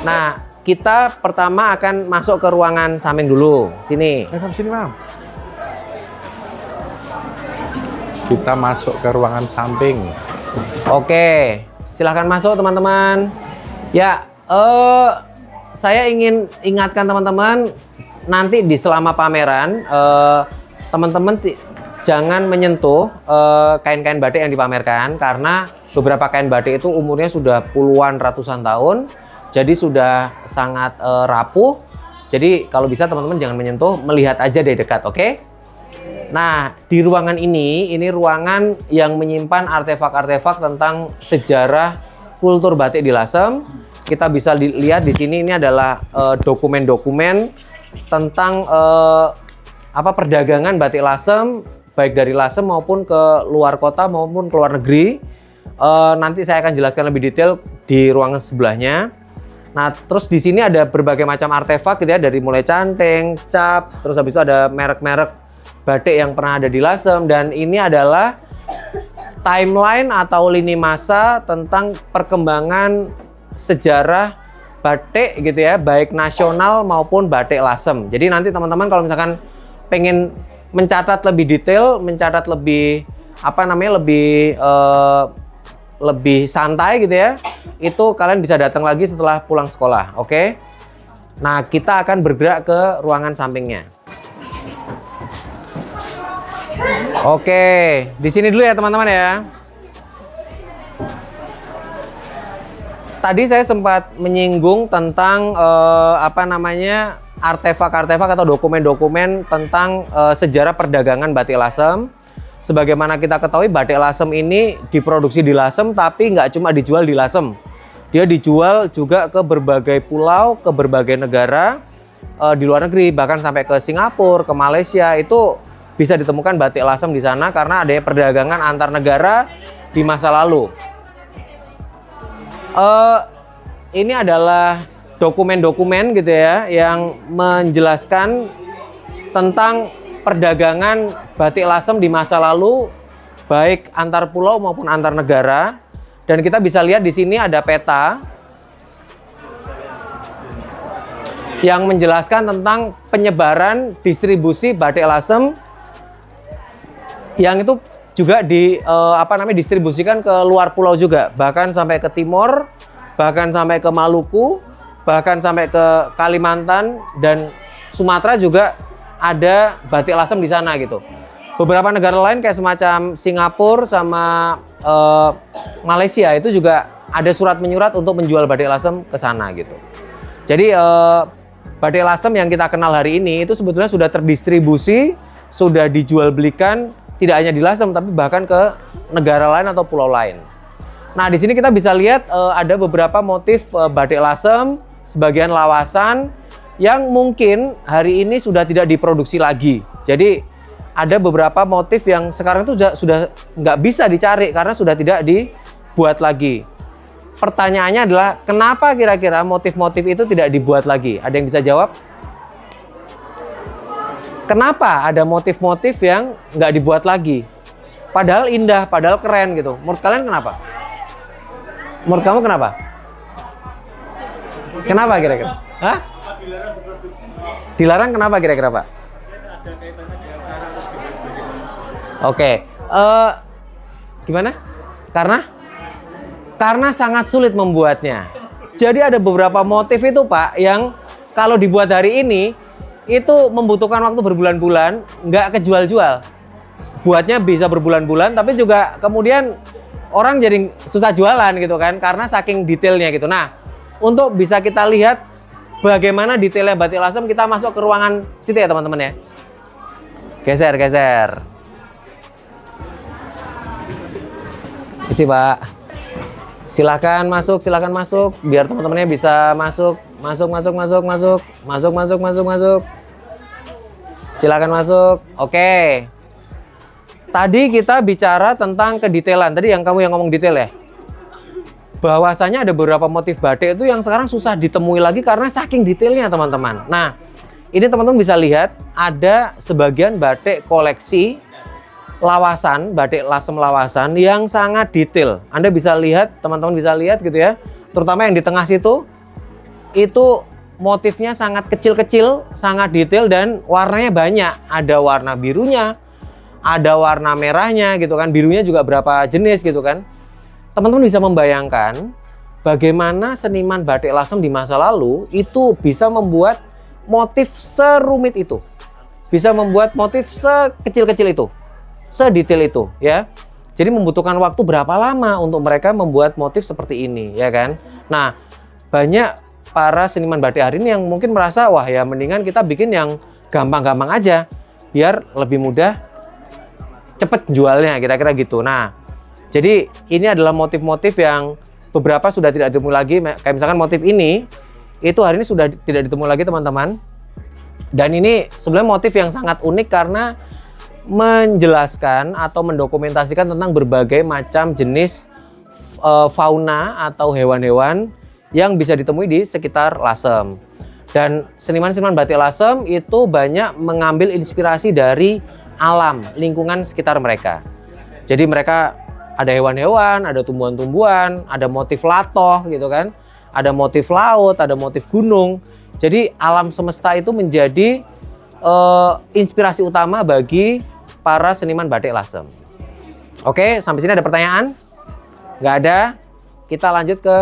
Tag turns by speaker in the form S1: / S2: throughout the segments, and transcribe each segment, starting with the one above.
S1: Nah, kita pertama akan masuk ke ruangan samping dulu. Sini.
S2: Sini, Mam. Kita masuk ke ruangan samping.
S1: Oke, silahkan masuk teman-teman. Ya, saya ingin ingatkan teman-teman, nanti di selama pameran, teman-teman jangan menyentuh kain-kain batik yang dipamerkan, karena beberapa kain batik itu umurnya sudah puluhan ratusan tahun, jadi sudah sangat rapuh. Jadi kalau bisa teman-teman jangan menyentuh, melihat aja dari dekat, oke? Nah, di ruangan ini ruangan yang menyimpan artefak-artefak tentang sejarah kultur batik di Lasem. Kita bisa lihat di sini, ini adalah dokumen-dokumen tentang perdagangan batik Lasem, baik dari Lasem maupun ke luar kota maupun ke luar negeri. Nanti saya akan jelaskan lebih detail di ruangan sebelahnya. Nah, terus di sini ada berbagai macam artefak gitu ya, dari mulai canteng, cap, terus habis itu ada merek-merek batik yang pernah ada di Lasem, dan ini adalah timeline atau lini masa tentang perkembangan sejarah batik gitu ya, baik nasional maupun batik Lasem. Jadi nanti teman-teman kalau misalkan pengen mencatat lebih detail, mencatat lebih lebih santai gitu ya, itu kalian bisa datang lagi setelah pulang sekolah, oke? Nah, kita akan bergerak ke ruangan sampingnya. Oke, di sini dulu ya teman-teman ya. Tadi saya sempat menyinggung tentang artefak-artefak atau dokumen-dokumen tentang sejarah perdagangan batik Lasem. Sebagaimana kita ketahui, batik Lasem ini diproduksi di Lasem, tapi nggak cuma dijual di Lasem. Dia dijual juga ke berbagai pulau, ke berbagai negara di luar negeri, bahkan sampai ke Singapura, ke Malaysia. Itu bisa ditemukan batik Lasem di sana karena adanya perdagangan antar negara di masa lalu. Ini adalah dokumen-dokumen gitu ya yang menjelaskan tentang perdagangan batik Lasem di masa lalu, baik antar pulau maupun antar negara. Dan kita bisa lihat di sini ada peta yang menjelaskan tentang penyebaran distribusi batik Lasem, yang itu juga didistribusikan ke luar pulau juga, bahkan sampai ke Timor, bahkan sampai ke Maluku, bahkan sampai ke Kalimantan dan Sumatera juga ada batik Lasem di sana gitu. Beberapa negara lain kayak semacam Singapura sama Malaysia itu juga ada surat menyurat untuk menjual batik Lasem ke sana gitu. Jadi batik Lasem yang kita kenal hari ini itu sebetulnya sudah terdistribusi, sudah dijual belikan tidak hanya di Lasem tapi bahkan ke negara lain atau pulau lain. Nah, di sini kita bisa lihat ada beberapa motif batik Lasem, sebagian lawasan yang mungkin hari ini sudah tidak diproduksi lagi. Jadi ada beberapa motif yang sekarang itu sudah nggak bisa dicari karena sudah tidak dibuat lagi. Pertanyaannya adalah kenapa kira-kira motif-motif itu tidak dibuat lagi? Ada yang bisa jawab? Kenapa ada motif-motif yang nggak dibuat lagi? Padahal indah, padahal keren gitu. Menurut kalian kenapa? Menurut kamu kenapa? Kenapa kira-kira? Hah? Dilarang kenapa kira-kira, Pak? Oke, gimana? Karena sangat sulit membuatnya. Jadi ada beberapa motif itu, Pak, yang kalau dibuat hari ini itu membutuhkan waktu berbulan-bulan, nggak kejual-jual. Buatnya bisa berbulan-bulan, tapi juga kemudian orang jadi susah jualan gitu kan, karena saking detailnya gitu. Nah, untuk bisa kita lihat bagaimana detailnya batik Lasem, kita masuk ke ruangan situ ya teman-teman ya. Geser. Isi, Pak. Silakan masuk, biar teman-temannya bisa masuk. Silakan masuk. Oke. Tadi kita bicara tentang kedetailan. Tadi yang ngomong detail ya. Bahwasanya ada beberapa motif batik itu yang sekarang susah ditemui lagi karena saking detailnya, teman-teman. Nah, ini teman-teman bisa lihat ada sebagian batik koleksi lawasan, batik Lasem lawasan yang sangat detail. Anda bisa lihat, teman-teman bisa lihat gitu ya. terutama yang di tengah situ, itu motifnya sangat kecil-kecil, sangat detail dan warnanya banyak. Ada warna birunya, ada warna merahnya gitu kan. Birunya juga berapa jenis gitu kan. Teman-teman bisa membayangkan bagaimana seniman batik lasem di masa lalu itu bisa membuat motif serumit itu. Bisa membuat motif sekecil-kecil itu, sedetail itu ya. Jadi membutuhkan waktu berapa lama untuk mereka membuat motif seperti ini ya kan. Nah, banyak para seniman batik hari ini yang mungkin merasa wah ya mendingan kita bikin yang gampang-gampang aja biar lebih mudah cepet jualnya kira-kira gitu. Nah, jadi ini adalah motif-motif yang beberapa sudah tidak ditemui lagi, kayak misalkan motif ini itu hari ini sudah tidak ditemui lagi teman-teman. Dan ini sebenarnya motif yang sangat unik karena menjelaskan atau mendokumentasikan tentang berbagai macam jenis fauna atau hewan-hewan yang bisa ditemui di sekitar Lasem. Dan seniman-seniman batik Lasem itu banyak mengambil inspirasi dari alam, lingkungan sekitar mereka. Jadi mereka ada hewan-hewan, ada tumbuhan-tumbuhan, ada motif latoh gitu kan, ada motif laut, ada motif gunung. Jadi alam semesta itu menjadi inspirasi utama bagi para seniman batik Lasem. Oke, sampai sini ada pertanyaan? Nggak ada? Kita lanjut ke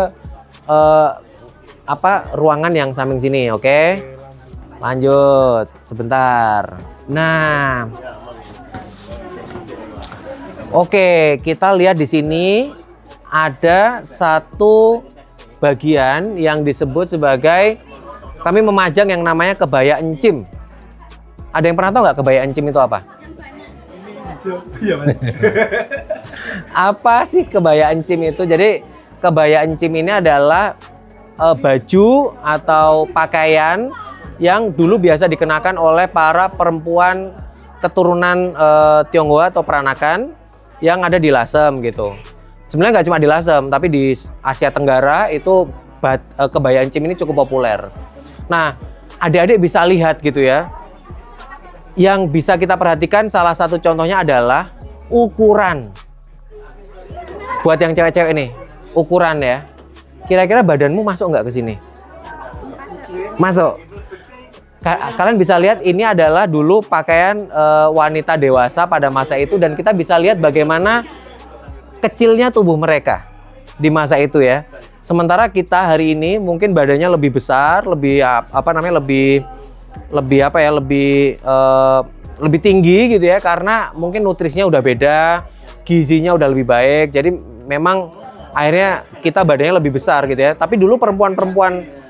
S1: ruangan yang samping sini, oke? Lanjut sebentar. Nah, oke, kita lihat di sini ada satu bagian yang disebut sebagai kami memajang yang namanya kebaya encim. Ada yang pernah tahu nggak kebaya encim itu apa? Apa sih kebaya encim itu? Jadi kebaya encim ini adalah baju atau pakaian yang dulu biasa dikenakan oleh para perempuan keturunan Tionghoa atau peranakan yang ada di Lasem gitu. Sebenarnya nggak cuma di Lasem, tapi di Asia Tenggara itu kebaya encim ini cukup populer. Nah, adik-adik bisa lihat gitu ya. Yang bisa kita perhatikan salah satu contohnya adalah ukuran. Buat yang cewek-cewek nih, ukuran ya. Kira-kira badanmu masuk nggak ke sini? Masuk. Kalian bisa lihat ini adalah dulu pakaian wanita dewasa pada masa itu dan kita bisa lihat bagaimana kecilnya tubuh mereka di masa itu ya. Sementara kita hari ini mungkin badannya lebih besar, lebih lebih tinggi gitu ya karena mungkin nutrisinya udah beda, gizinya udah lebih baik. Jadi memang akhirnya kita badannya lebih besar gitu ya. Tapi dulu perempuan-perempuan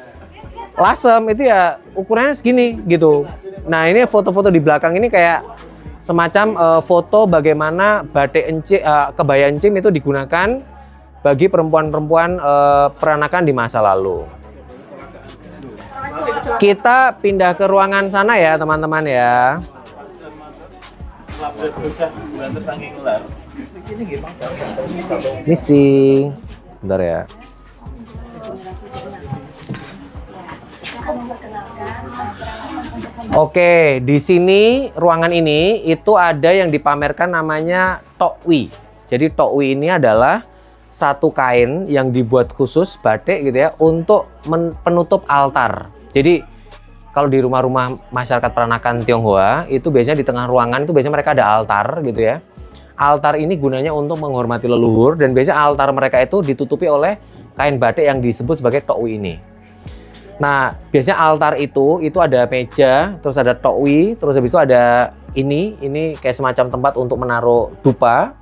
S1: Lasem itu ya ukurannya segini gitu. Nah, ini foto-foto di belakang ini kayak semacam foto bagaimana batik encim, kebaya encim itu digunakan bagi perempuan-perempuan peranakan di masa lalu. Kita pindah ke ruangan sana ya teman-teman ya. Misi, bentar ya. Oke, di sini ruangan ini itu ada yang dipamerkan namanya tokwi. Jadi tokwi ini adalah satu kain yang dibuat khusus batik gitu ya untuk penutup altar. Jadi kalau di rumah-rumah masyarakat peranakan Tionghoa itu biasanya di tengah ruangan itu biasanya mereka ada altar gitu ya. Altar ini gunanya untuk menghormati leluhur dan biasanya altar mereka itu ditutupi oleh kain batik yang disebut sebagai tokwi ini. Nah, biasanya altar itu ada meja, terus ada tokwi, terus habis itu ada ini kayak semacam tempat untuk menaruh dupa.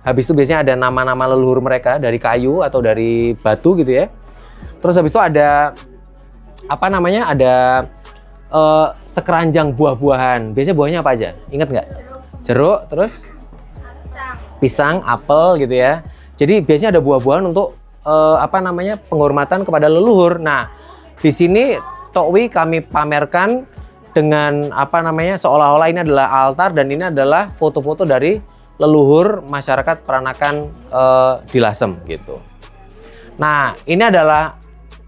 S1: Habis itu biasanya ada nama-nama leluhur mereka dari kayu atau dari batu gitu ya. Terus habis itu ada ada sekeranjang buah-buahan. Biasanya buahnya apa aja? Ingat nggak? Jeruk, terus pisang, apel gitu ya. Jadi biasanya ada buah-buahan untuk penghormatan kepada leluhur. Nah, di sini tokwi kami pamerkan dengan seolah-olah ini adalah altar dan ini adalah foto-foto dari leluhur masyarakat peranakan di Lasem gitu. Nah, ini adalah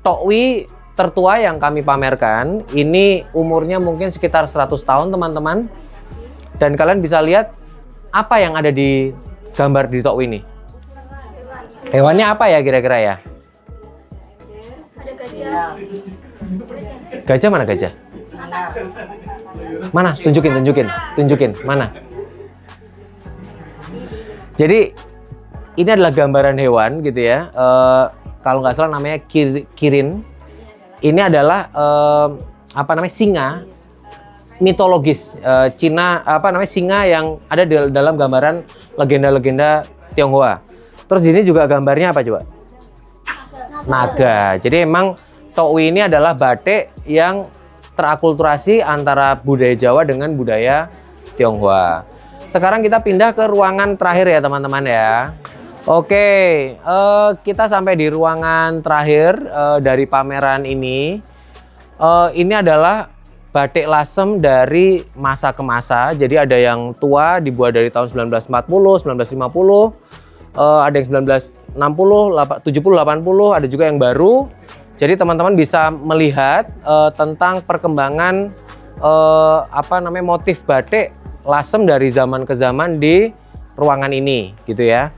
S1: tokwi tertua yang kami pamerkan. Ini umurnya mungkin sekitar 100 tahun teman-teman. Dan kalian bisa lihat apa yang ada di gambar di tokwi ini. Hewannya apa ya kira-kira ya? Gajah mana gajah? Mana? Tunjukin. Mana? Jadi ini adalah gambaran hewan gitu ya. Kalau nggak salah namanya kirin. Ini adalah singa mitologis Cina, singa yang ada dalam gambaran legenda-legenda Tionghoa. Terus ini juga gambarnya apa coba? Naga. Jadi emang Tokwi ini adalah batik yang terakulturasi antara budaya Jawa dengan budaya Tionghoa. Sekarang kita pindah ke ruangan terakhir ya teman-teman ya. Oke, kita sampai di ruangan terakhir dari pameran ini. Ini adalah batik lasem dari masa ke masa. Jadi ada yang tua dibuat dari tahun 1940, 1950, ada yang 1960, 70, 80, ada juga yang baru. Jadi teman-teman bisa melihat tentang perkembangan motif batik lasem dari zaman ke zaman di ruangan ini gitu ya.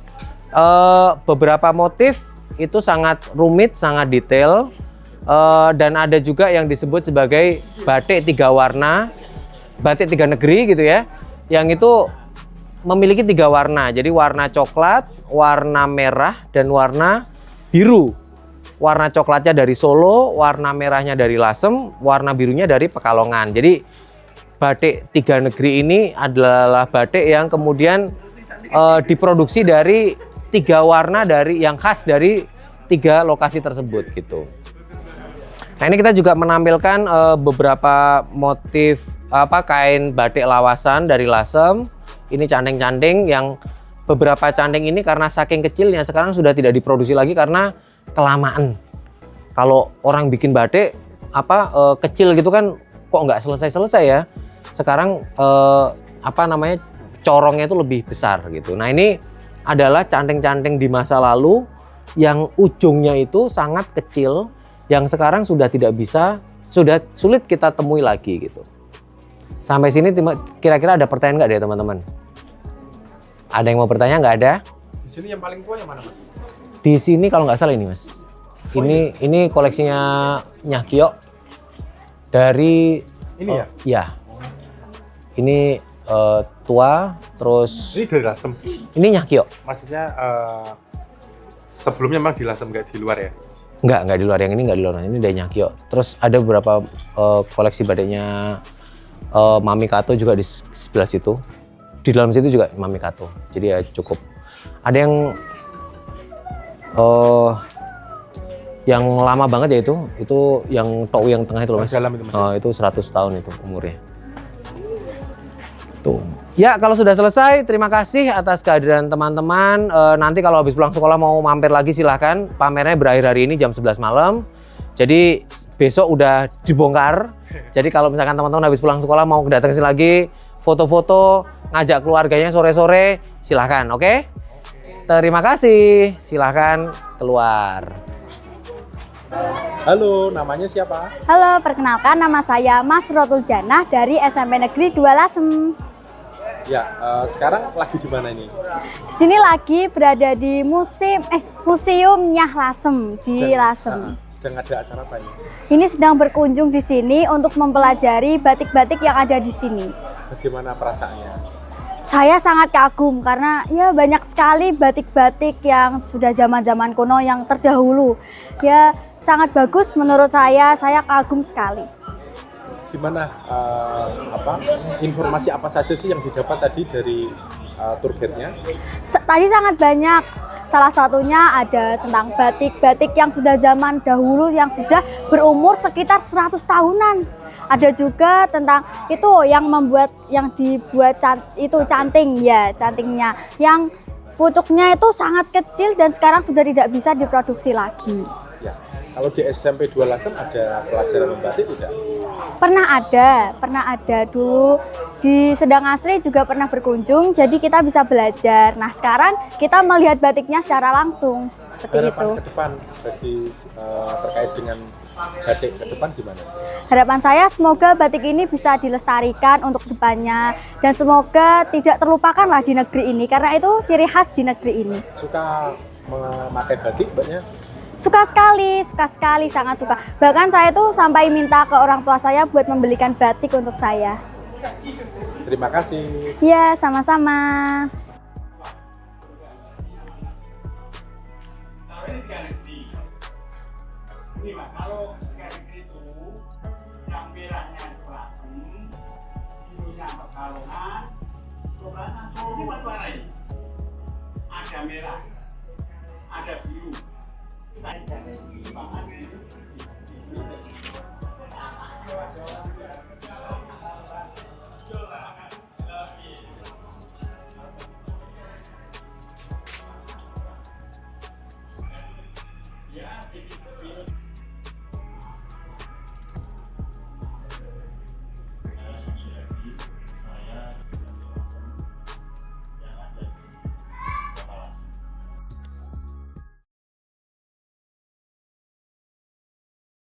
S1: Beberapa motif itu sangat rumit, sangat detail, dan ada juga yang disebut sebagai batik 3 warna, batik 3 negeri gitu ya, yang itu memiliki 3 warna. Jadi warna coklat, warna merah, dan warna biru. Warna coklatnya dari Solo, warna merahnya dari Lasem, warna birunya dari Pekalongan. Jadi batik 3 negeri ini adalah batik yang kemudian diproduksi dari 3 warna yang khas dari 3 lokasi tersebut gitu. Nah ini kita juga menampilkan beberapa motif kain batik lawasan dari Lasem. Ini canting-canting yang beberapa canting ini karena saking kecilnya sekarang sudah tidak diproduksi lagi karena kelamaan. Kalau orang bikin batik kecil gitu kan kok nggak selesai-selesai ya. Sekarang corongnya itu lebih besar gitu. Nah ini adalah canting-canting di masa lalu yang ujungnya itu sangat kecil, yang sekarang sudah sulit kita temui lagi gitu. Sampai sini kira-kira ada pertanyaan nggak deh teman-teman? Ada yang mau bertanya nggak ada?
S2: Di sini yang paling tua yang mana mas?
S1: Di sini kalau nggak salah ini mas. Ini koleksinya Nyah Kio dari
S2: ini ya?
S1: Ya. Ini tua, terus
S2: ini dari Lasem.
S1: Ini Nyah Kio.
S2: Maksudnya sebelumnya memang di Lasem, nggak di luar ya?
S1: Nggak di luar, yang ini nggak di luar. Ini dari Nyah Kio. Terus ada beberapa koleksi batiknya Mami Kato juga di sebelah situ. Di dalam situ juga Mami Kato. Jadi ya cukup. Ada yang lama banget ya itu yang Tokwi yang tengah itu loh mas.
S2: Dalam itu, mas.
S1: Itu 100 tahun itu umurnya. Tuh. Ya kalau sudah selesai, terima kasih atas kehadiran teman-teman. Nanti kalau habis pulang sekolah mau mampir lagi silahkan. Pamernya berakhir hari ini jam 11 malam. Jadi besok udah dibongkar. Jadi kalau misalkan teman-teman habis pulang sekolah mau datang sini lagi, foto-foto, ngajak keluarganya sore-sore, silahkan, oke? Terima kasih, silahkan keluar.
S2: Halo, namanya siapa?
S3: Halo, perkenalkan nama saya Mas Rotul Janah dari SMP Negeri 2 Lasem.
S2: Ya, sekarang lagi di mana ini?
S3: Di sini lagi berada di Museum Nyah Lasem di Lasem.
S2: Sedang ada acara apa ini?
S3: Ini sedang berkunjung di sini untuk mempelajari batik-batik yang ada di sini.
S2: Bagaimana perasaannya?
S3: Saya sangat kagum karena ya banyak sekali batik-batik yang sudah zaman-zaman kuno yang terdahulu. Ya sangat bagus menurut saya kagum sekali.
S2: Gimana informasi apa saja sih yang didapat tadi dari tour guide-nya?
S3: Tadi sangat banyak. Salah satunya ada tentang batik-batik yang sudah zaman dahulu yang sudah berumur sekitar 100 tahunan. Ada juga tentang itu yang dibuat canting ya, cantingnya yang pucuknya itu sangat kecil dan sekarang sudah tidak bisa diproduksi lagi.
S2: Ya. Kalau di SMP 2 Lasem ada pelajaran membatik tidak?
S3: Pernah ada dulu di Sedang Asri juga pernah berkunjung, jadi kita bisa belajar. Nah sekarang kita melihat batiknya secara langsung seperti itu.
S2: Harapan ke depan terkait dengan batik ke depan gimana?
S3: Harapan saya semoga batik ini bisa dilestarikan untuk depannya dan semoga tidak terlupakan lah di negeri ini karena itu ciri khas di negeri ini.
S2: Suka memakai batik banyak?
S3: Suka sekali, sangat suka. Bahkan saya tuh sampai minta ke orang tua saya buat membelikan batik untuk saya.
S2: Terima kasih.
S3: Ya, sama-sama.
S4: Kalau itu yang merahnya itu asem, birunya pekalongan, coklatnya ini warna ini. Ada merah, ada biru. Ya,